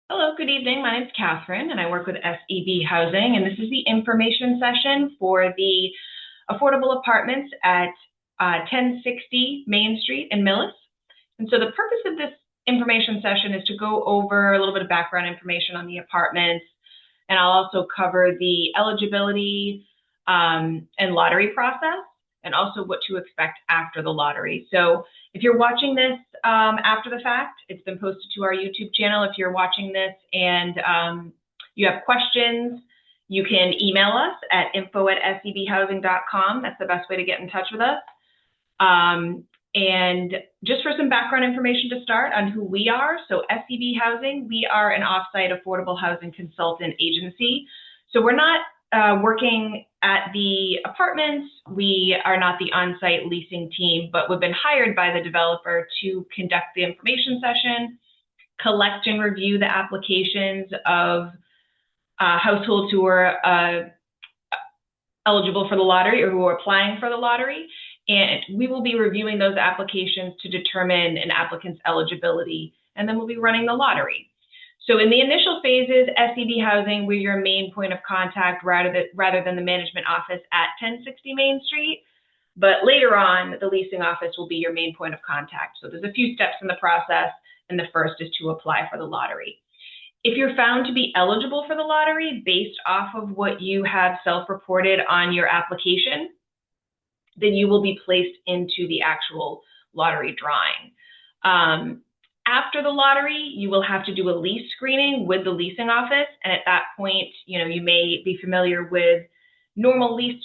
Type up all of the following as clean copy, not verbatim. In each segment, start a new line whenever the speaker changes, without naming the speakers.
Hello, good evening. My name is Catherine, and I work with SEB Housing, and this is the information session for the affordable apartments at 1060 Main Street in Millis. And so the purpose of this information session is to go over a little bit of background information on the apartments, and I'll also cover the eligibility and lottery process, and also what to expect after the lottery. So if you're watching this after the fact, it's been posted to our YouTube channel. If you're watching this and you have questions, you can email us at info@sebhousing.com. That's the best way to get in touch with us. And just for some background information to start on who we are, so SEB Housing, we are an off-site affordable housing consultant agency. So we're not working at the apartments. We are not the on-site leasing team, but we've been hired by the developer to conduct the information session, collect and review the applications of households who are eligible for the lottery or who are applying for the lottery. And we will be reviewing those applications to determine an applicant's eligibility, and then we'll be running the lottery. So in the initial phases, SEB Housing, we're your main point of contact rather than the management office at 1060 Main Street. But later on, the leasing office will be your main point of contact. So there's a few steps in the process, and the first is to apply for the lottery. If you're found to be eligible for the lottery based off of what you have self-reported on your application, then you will be placed into the actual lottery drawing. After the lottery, you will have to do a lease screening with the leasing office. And at that point, you may be familiar with normal lease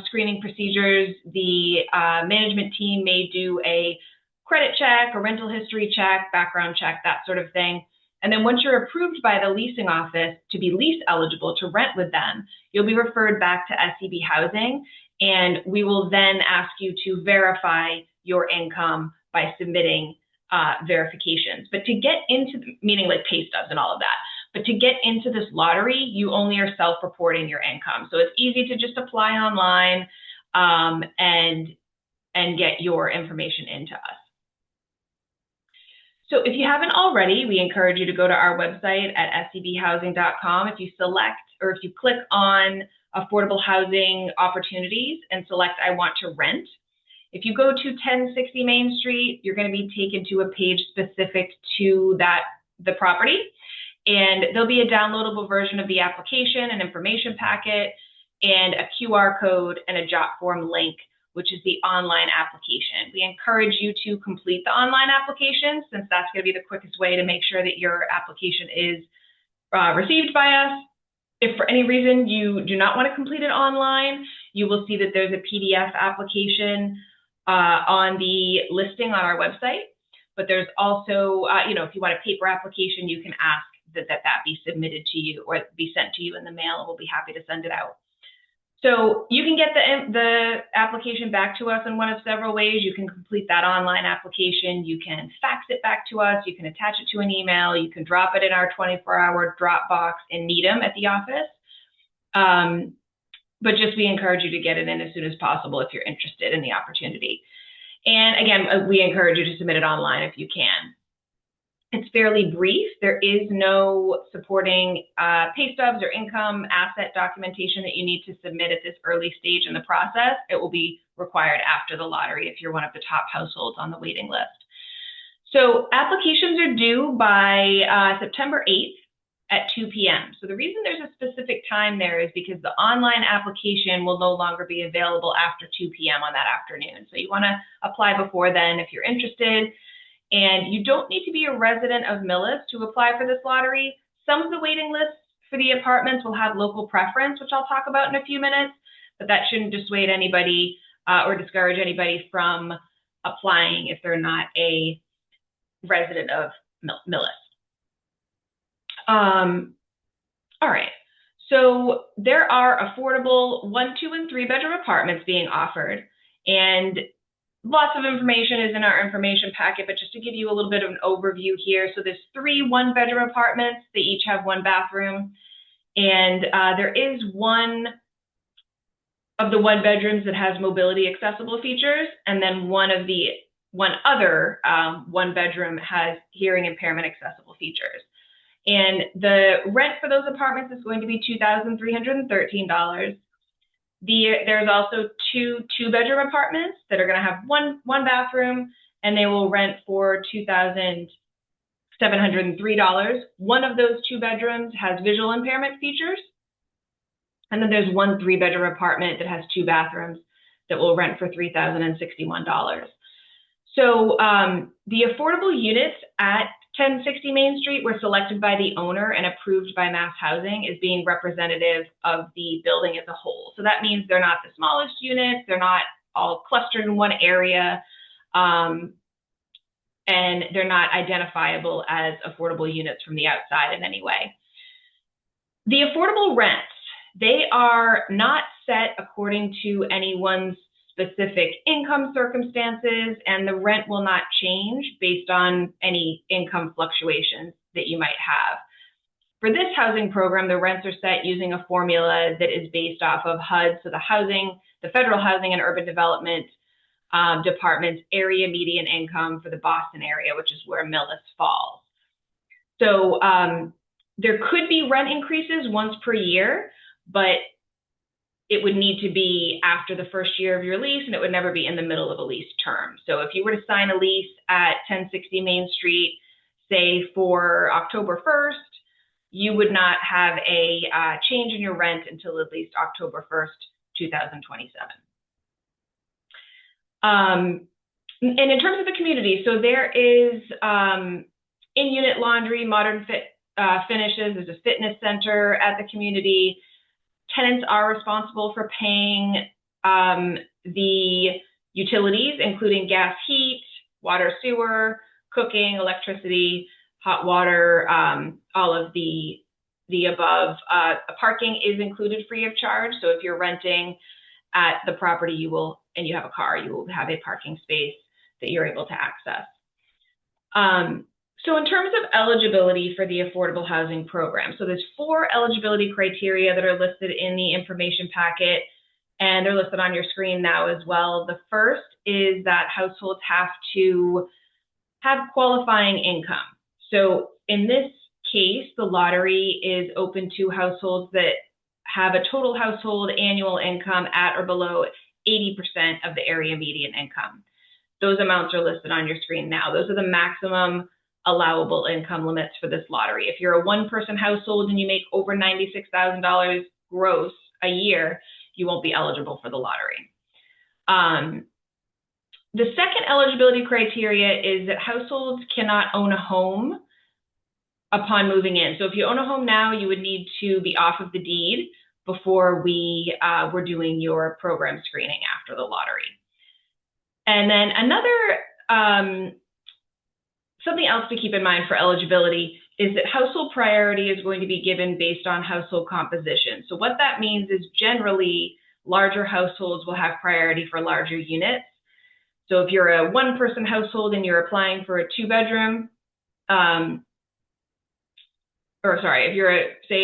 screening procedures. The management team may do a credit check, a rental history check, background check, that sort of thing. And then once you're approved by the leasing office to be lease eligible to rent with them, you'll be referred back to SEB Housing. And we will then ask you to verify your income by submitting verifications. But to get into, meaning like pay stubs and all of that, but to get into this lottery, you only are self-reporting your income. So it's easy to just apply online and get your information into us. So if you haven't already, we encourage you to go to our website at sebhousing.com. If you select or if you click on affordable housing opportunities and select I want to rent. If you go to 1060 Main Street, you're going to be taken to a page specific to the property, and there'll be a downloadable version of the application, an information packet, and a QR code and a jot form link, which is the online application. We encourage you to complete the online application since that's going to be the quickest way to make sure that your application is received by us. If for any reason you do not want to complete it online, you will see that there's a PDF application on the listing on our website. But there's also, if you want a paper application, you can ask that be submitted to you or be sent to you in the mail, and we'll be happy to send it out. So you can get the application back to us in one of several ways. You can complete that online application. You can fax it back to us. You can attach it to an email. You can drop it in our 24-hour drop box in Needham at the office. But just we encourage you to get it in as soon as possible if you're interested in the opportunity. And again, we encourage you to submit it online if you can. It's fairly brief. There is no supporting pay stubs or income asset documentation that you need to submit at this early stage in the process. It will be required after the lottery if you're one of the top households on the waiting list. So applications are due by September 8th at 2 p.m. So the reason there's a specific time there is because the online application will no longer be available after 2 p.m. on that afternoon. So you want to apply before then if you're interested. And you don't need to be a resident of Millis to apply for this lottery. Some of the waiting lists for the apartments will have local preference, which I'll talk about in a few minutes, but that shouldn't dissuade anybody or discourage anybody from applying if they're not a resident of Millis. All right, so there are affordable 1, 2, and 3 bedroom apartments being offered, and lots of information is in our information packet, but just to give you a little bit of an overview here. So there's 3 one-bedroom apartments. They each have 1 bathroom. And there is one of the 1 bedrooms that has mobility accessible features. And then one other 1 bedroom has hearing impairment accessible features. And the rent for those apartments is going to be $2,313. There's also two-bedroom apartments that are going to have one bathroom, and they will rent for $2,703. One of those two bedrooms has visual impairment features. And then there's one three-bedroom apartment that has two bathrooms that will rent for $3,061. So the affordable units at 1060 Main Street were selected by the owner and approved by Mass Housing as being representative of the building as a whole. So that means they're not the smallest units, they're not all clustered in one area, and they're not identifiable as affordable units from the outside in any way. The affordable rents, they are not set according to anyone's specific income circumstances, and the rent will not change based on any income fluctuations that you might have. For this housing program, the rents are set using a formula that is based off of HUD, so the Federal Housing and Urban Development Department's area median income for the Boston area, which is where Millis falls. So there could be rent increases once per year, but it would need to be after the first year of your lease, and it would never be in the middle of a lease term. So if you were to sign a lease at 1060 Main Street, say for October 1st, you would not have a change in your rent until at least October 1st, 2027. And in terms of the community, so there is in-unit laundry, modern finishes, there's a fitness center at the community. Tenants are responsible for paying the utilities, including gas, heat, water, sewer, cooking, electricity, hot water, all of the above. Parking is included free of charge. So if you're renting at the property, and you have a car, you will have a parking space that you're able to access. So in terms of eligibility for the affordable housing program, so there's 4 eligibility criteria that are listed in the information packet, and they're listed on your screen now as well. The first is that households have to have qualifying income. So in this case, the lottery is open to households that have a total household annual income at or below 80% of the area median income. Those amounts are listed on your screen now. Those are the maximum allowable income limits for this lottery. If you're a one-person household and you make over $96,000 gross a year, you won't be eligible for the lottery. The second eligibility criteria is that households cannot own a home upon moving in. So if you own a home now, you would need to be off of the deed before we were doing your program screening after the lottery. And then another something else to keep in mind for eligibility is that household priority is going to be given based on household composition. So what that means is generally larger households will have priority for larger units. So if you're a one-person household and you're applying for a two-bedroom, if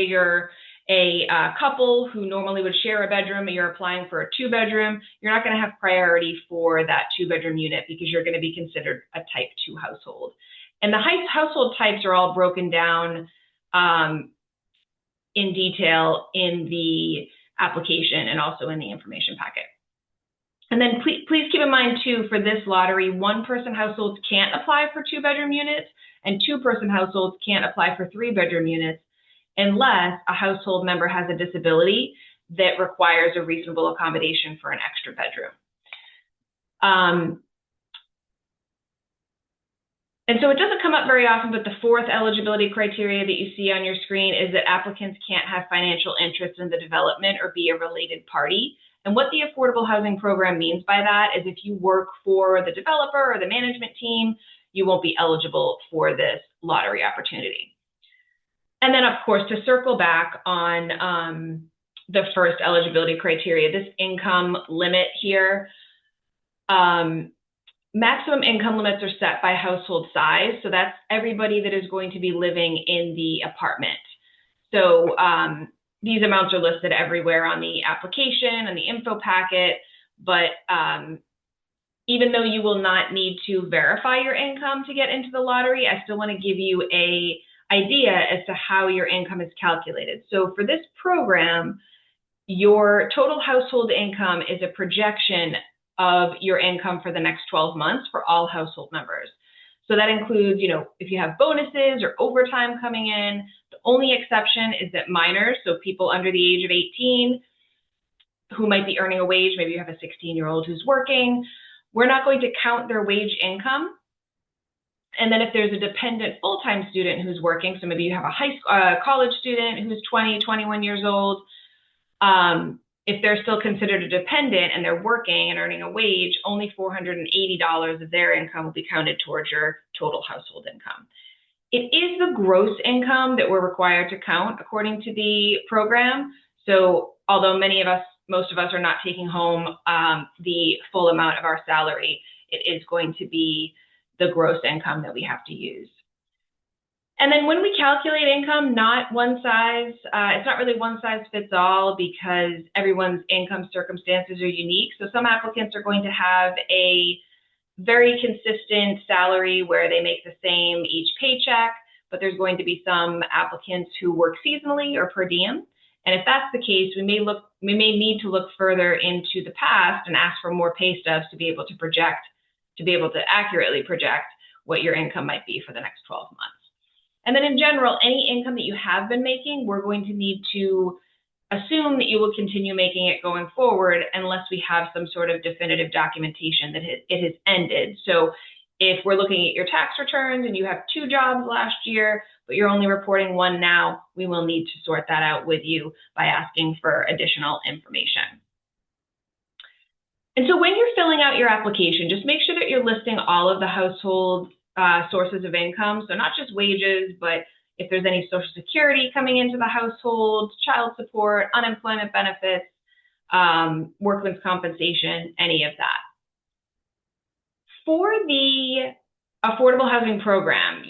you're a couple who normally would share a bedroom and you're applying for a two-bedroom, you're not going to have priority for that two-bedroom unit because you're going to be considered a type 2 household. And the household types are all broken down in detail in the application and also in the information packet. And then please keep in mind too, for this lottery, one-person households can't apply for two-bedroom units and two-person households can't apply for three-bedroom units unless a household member has a disability that requires a reasonable accommodation for an extra bedroom. And so it doesn't come up very often, but the fourth eligibility criteria that you see on your screen is that applicants can't have financial interest in the development or be a related party. And what the affordable housing program means by that is if you work for the developer or the management team, you won't be eligible for this lottery opportunity. And then, of course, to circle back on the first eligibility criteria, this income limit here, maximum income limits are set by household size. So that's everybody that is going to be living in the apartment. So these amounts are listed everywhere on the application and the info packet, but even though you will not need to verify your income to get into the lottery, I still want to give you a idea as to how your income is calculated. So for this program, your total household income is a projection of your income for the next 12 months for all household members. So that includes, if you have bonuses or overtime coming in. The only exception is that minors, so people under the age of 18 who might be earning a wage, maybe you have a 16-year-old who's working, we're not going to count their wage income. And then if there's a dependent full-time student who's working, so maybe you have a college student who's 20, 21 years old, if they're still considered a dependent and they're working and earning a wage, only $480 of their income will be counted towards your total household income. It is the gross income that we're required to count according to the program. So although most of us are not taking home the full amount of our salary, it is going to be the gross income that we have to use. And then when we calculate income, it's not really one size fits all because everyone's income circumstances are unique. So some applicants are going to have a very consistent salary where they make the same each paycheck, but there's going to be some applicants who work seasonally or per diem. And if that's the case, we may need to look further into the past and ask for more pay stubs to be able to accurately project what your income might be for the next 12 months. And then in general, any income that you have been making, we're going to need to assume that you will continue making it going forward unless we have some sort of definitive documentation that it has ended. So if we're looking at your tax returns and you have 2 jobs last year, but you're only reporting 1 now, we will need to sort that out with you by asking for additional information. And so when you're filling out your application, just make sure that you're listing all of the household sources of income. So not just wages, but if there's any Social Security coming into the household, child support, unemployment benefits, workman's compensation, any of that. For the affordable housing program,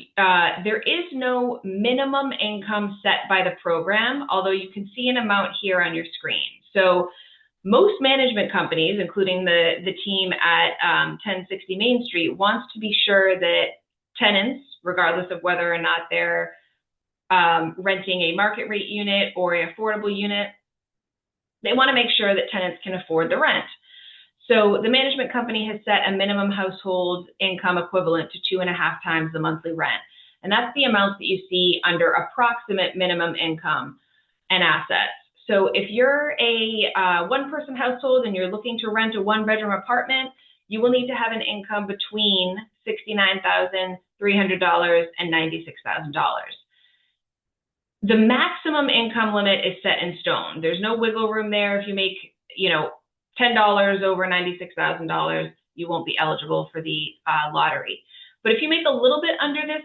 there is no minimum income set by the program, although you can see an amount here on your screen. So most management companies, including the team at 1060 Main Street, wants to be sure that tenants, regardless of whether or not they're renting a market rate unit or an affordable unit, they want to make sure that tenants can afford the rent. So the management company has set a minimum household income equivalent to 2.5 times the monthly rent. And that's the amount that you see under approximate minimum income and assets. So if you're a one-person household and you're looking to rent a 1-bedroom apartment, you will need to have an income between $69,300 and $96,000. The maximum income limit is set in stone. There's no wiggle room there. If you make, $10 over $96,000, you won't be eligible for the lottery. But if you make a little bit under this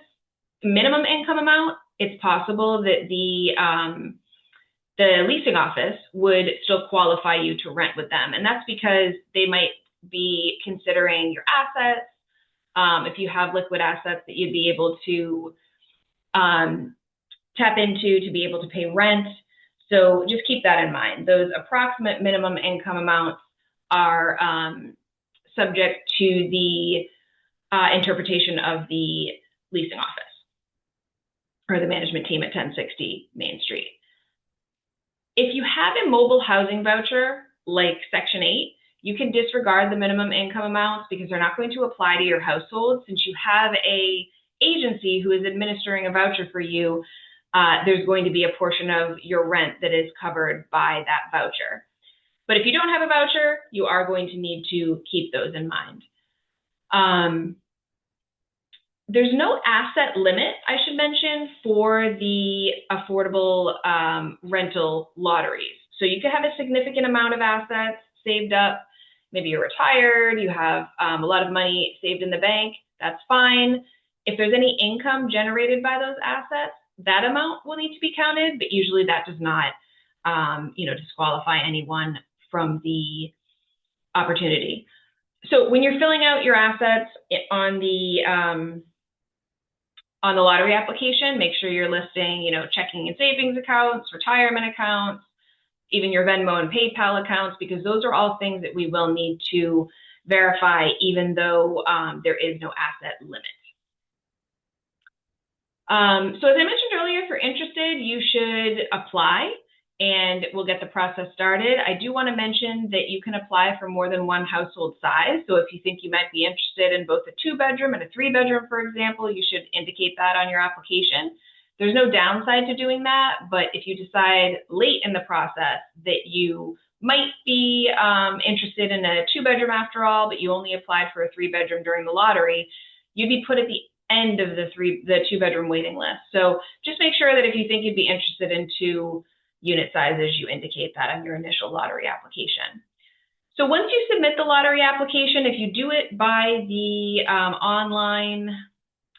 minimum income amount, it's possible that the leasing office would still qualify you to rent with them. And that's because they might be considering your assets, if you have liquid assets that you'd be able to tap into to be able to pay rent. So just keep that in mind. Those approximate minimum income amounts are subject to the interpretation of the leasing office or the management team at 1060 Main Street. If you have a mobile housing voucher like Section 8, you can disregard the minimum income amounts because they're not going to apply to your household. Since you have a agency who is administering a voucher for you, there's going to be a portion of your rent that is covered by that voucher. But if you don't have a voucher, you are going to need to keep those in mind. There's no asset limit, I should mention, for the affordable rental lotteries. So you could have a significant amount of assets saved up. Maybe you're retired, you have a lot of money saved in the bank, that's fine. If there's any income generated by those assets, that amount will need to be counted, but usually that does not, disqualify anyone from the opportunity. So when you're filling out your assets on the lottery application, make sure you're listing, checking and savings accounts, retirement accounts, even your Venmo and PayPal accounts, because those are all things that we will need to verify, even though there is no asset limit. So as I mentioned earlier, if you're interested, you should apply and we'll get the process started. I do want to mention that you can apply for more than one household size. So if you think you might be interested in both a 2-bedroom and a 3-bedroom, for example, you should indicate that on your application. There's no downside to doing that, but if you decide late in the process that you might be interested in a 2-bedroom after all, but you only applied for a 3-bedroom during the lottery, you'd be put at the end of the 2-bedroom waiting list. So just make sure that if you think you'd be interested in 2 unit sizes, you indicate that on your initial lottery application. So once you submit the lottery application, if you do it by the online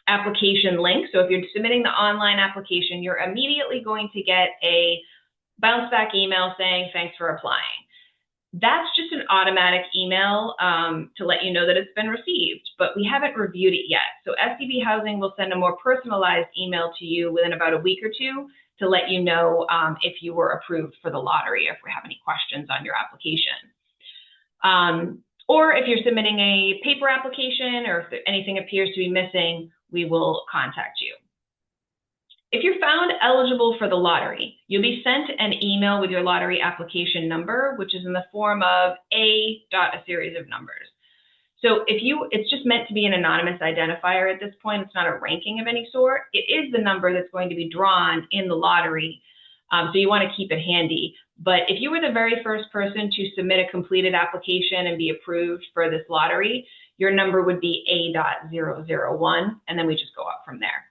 application link, so if you're submitting the online application, you're immediately going to get a bounce back email saying, thanks for applying. That's just an automatic email to let you know that it's been received, but we haven't reviewed it yet. So SCB Housing will send a more personalized email to you within about a week or 2 to let you know if you were approved for the lottery, if we have any questions on your application. Or if you're submitting a paper application or if anything appears to be missing, we will contact you. If you're found eligible for the lottery, you'll be sent an email with your lottery application number, which is in the form of a series of numbers. So it's just meant to be an anonymous identifier at this point. It's not a ranking of any sort. It is the number that's going to be drawn in the lottery. So you want to keep it handy. But if you were the very first person to submit a completed application and be approved for this lottery, your number would be A.001, and then we just go up from there.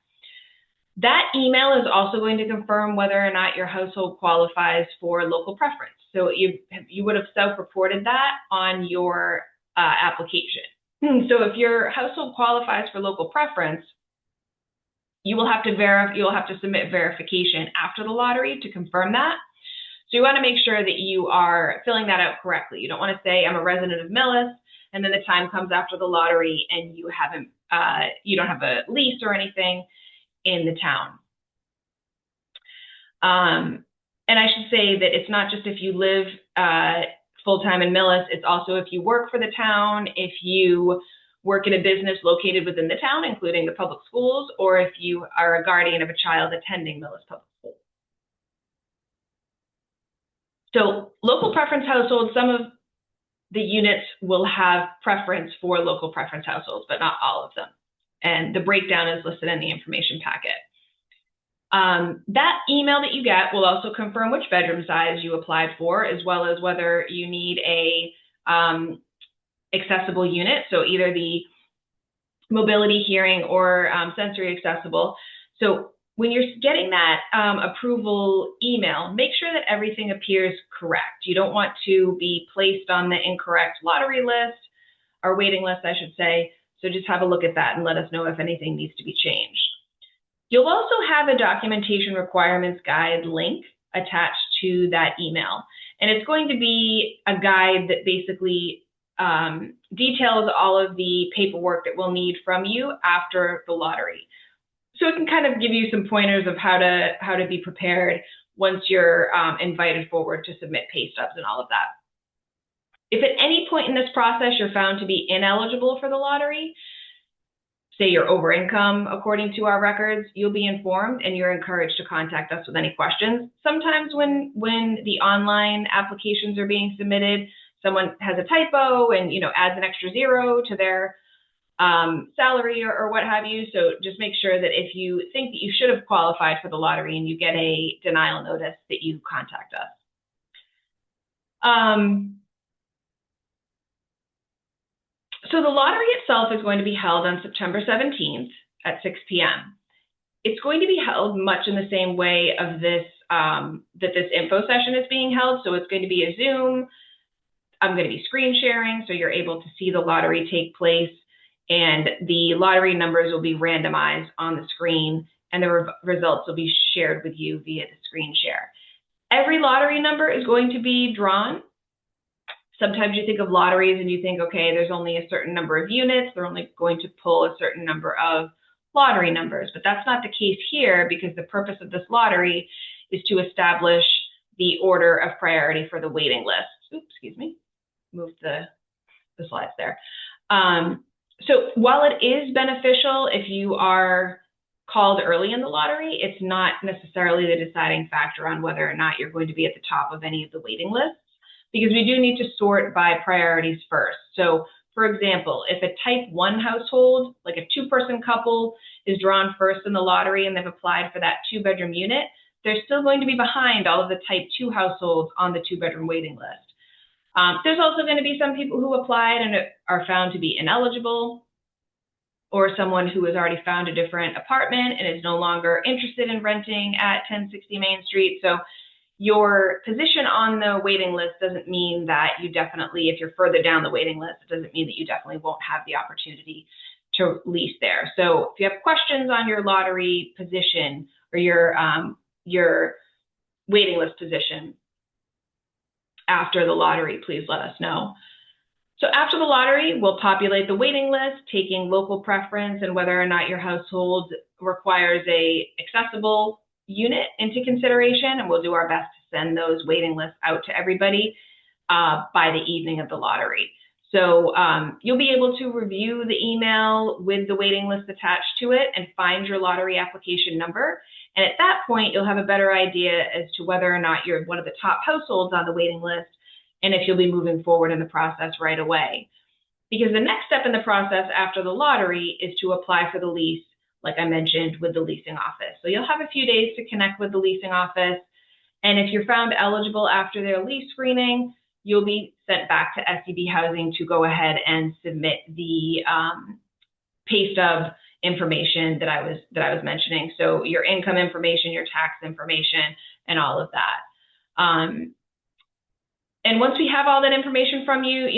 That email is also going to confirm whether or not your household qualifies for local preference. So you would have self-reported that on your application. So if your household qualifies for local preference, you will have to submit verification after the lottery to confirm that. So you want to make sure that you are filling that out correctly. You don't want to say I'm a resident of Millis, and then the time comes after the lottery and you don't have a lease or anything in the town. And I should say that it's not just if you live full-time in Millis, it's also if you work for the town, if you work in a business located within the town, including the public schools, or if you are a guardian of a child attending Millis Public Schools. So local preference households, some of the units will have preference for local preference households, but not all of them. And the breakdown is listed in the information packet. That email that you get will also confirm which bedroom size you applied for, as well as whether you need a accessible unit, so either the mobility, hearing, or sensory accessible. So when you're getting that approval email, make sure that everything appears correct. You don't want to be placed on the incorrect lottery list, or waiting list, I should say. So just have a look at that and let us know if anything needs to be changed. You'll also have a documentation requirements guide link attached to that email. And it's going to be a guide that basically details all of the paperwork that we'll need from you after the lottery. So it can kind of give you some pointers of how to be prepared once you're invited forward to submit pay stubs and all of that. If at any point in this process you're found to be ineligible for the lottery, say you're over income according to our records, you'll be informed and you're encouraged to contact us with any questions. Sometimes when the online applications are being submitted, someone has a typo and adds an extra 0 to their salary or what have you. So just make sure that if you think that you should have qualified for the lottery and you get a denial notice, that you contact us. So the lottery itself is going to be held on September 17th at 6 p.m. It's going to be held much in the same way of this, that this info session is being held. So it's going to be a Zoom. I'm going to be screen sharing, so you're able to see the lottery take place, and the lottery numbers will be randomized on the screen, and the results will be shared with you via the screen share. Every lottery number is going to be drawn. Sometimes you think of lotteries and you think, okay, there's only a certain number of units. They're only going to pull a certain number of lottery numbers, but that's not the case here, because the purpose of this lottery is to establish the order of priority for the waiting list. Oops, excuse me. Moved the slides there. So while it is beneficial if you are called early in the lottery, it's not necessarily the deciding factor on whether or not you're going to be at the top of any of the waiting lists, because we do need to sort by priorities first. So for example, if a type 1 household, like a 2-person couple, is drawn first in the lottery and they've applied for that 2-bedroom unit, they're still going to be behind all of the type 2 households on the 2-bedroom waiting list. There's also going to be some people who applied and are found to be ineligible, or someone who has already found a different apartment and is no longer interested in renting at 1060 Main Street. So your position on the waiting list doesn't mean that you definitely, if you're further down the waiting list, it doesn't mean that you definitely won't have the opportunity to lease there. So if you have questions on your lottery position or your waiting list position after the lottery, please let us know. So after the lottery, we'll populate the waiting list, taking local preference and whether or not your household requires a accessible unit into consideration, and we'll do our best to send those waiting lists out to everybody by the evening of the lottery. So you'll be able to review the email with the waiting list attached to it and find your lottery application number. And at that point, you'll have a better idea as to whether or not you're one of the top households on the waiting list, and if you'll be moving forward in the process right away. Because the next step in the process after the lottery is to apply for the lease, like I mentioned, with the leasing office. So you'll have a few days to connect with the leasing office. And if you're found eligible after their lease screening, you'll be sent back to SEB Housing to go ahead and submit the pay stub information that I was mentioning. So your income information, your tax information, and all of that. And once we have all that information from you,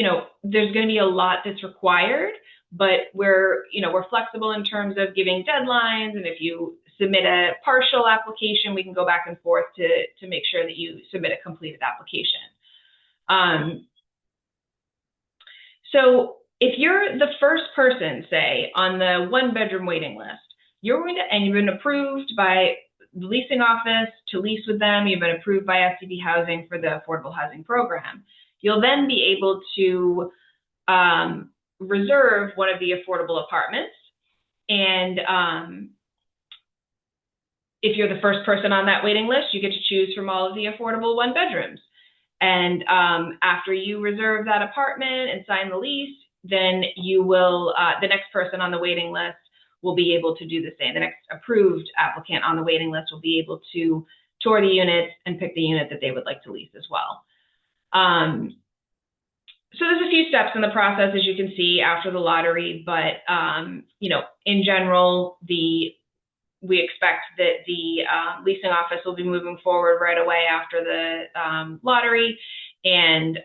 there's going to be a lot that's required, but we're flexible in terms of giving deadlines. And if you submit a partial application, we can go back and forth to make sure that you submit a completed application. So if you're the first person, say, on the 1-bedroom waiting list, you've been approved by the leasing office to lease with them, you've been approved by SEB Housing for the affordable housing program, you'll then be able to reserve one of the affordable apartments. And if you're the first person on that waiting list, you get to choose from all of the affordable 1-bedrooms. And after you reserve that apartment and sign the lease, then you will, the next person on the waiting list will be able to do the same. The next approved applicant on the waiting list will be able to tour the units and pick the unit that they would like to lease as well. So there's a few steps in the process, as you can see, after the lottery, but in general, we expect that the leasing office will be moving forward right away after the lottery, and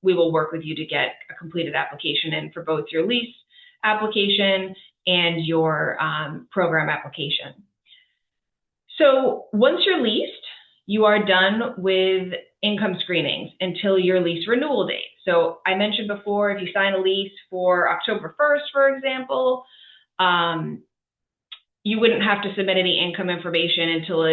we will work with you to get a completed application in for both your lease application and your program application. So once you're leased, you are done with income screenings until your lease renewal date. So I mentioned before, if you sign a lease for October 1st, for example, you wouldn't have to submit any income information until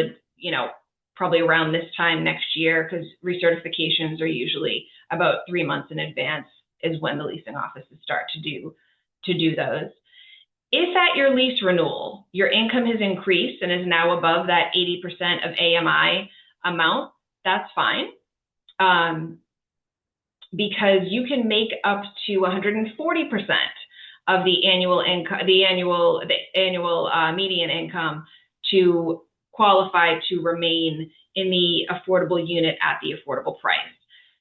probably around this time next year, because recertifications are usually about 3 months in advance is when the leasing offices start to do those. If at your lease renewal, your income has increased and is now above that 80% of AMI amount, that's fine, because you can make up to 140% of the annual income, the annual median income, to qualify to remain in the affordable unit at the affordable price.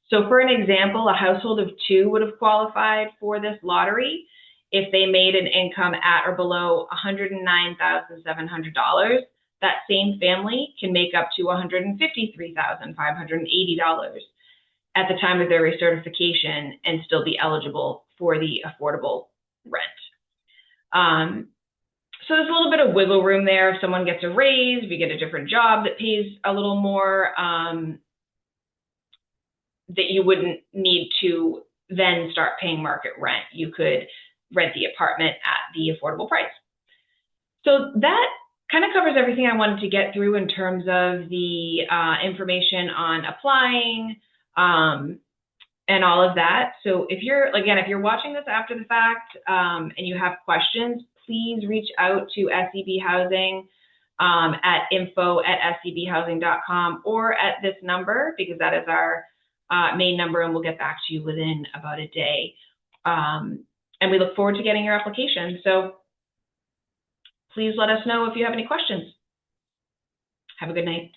So for an example, a household of 2 would have qualified for this lottery if they made an income at or below $109,700. That same family can make up to $153,580 at the time of their recertification and still be eligible for the affordable rent. So there's a little bit of wiggle room there. If someone gets a raise, if you get a different job that pays a little more, that you wouldn't need to then start paying market rent. You could rent the apartment at the affordable price. So that kind of covers everything I wanted to get through in terms of the information on applying and all of that. So if you're watching this after the fact and you have questions, please reach out to SEB Housing at info@sebhousing.com or at this number, because that is our main number, and we'll get back to you within about a day. And we look forward to getting your application. So please let us know if you have any questions. Have a good night.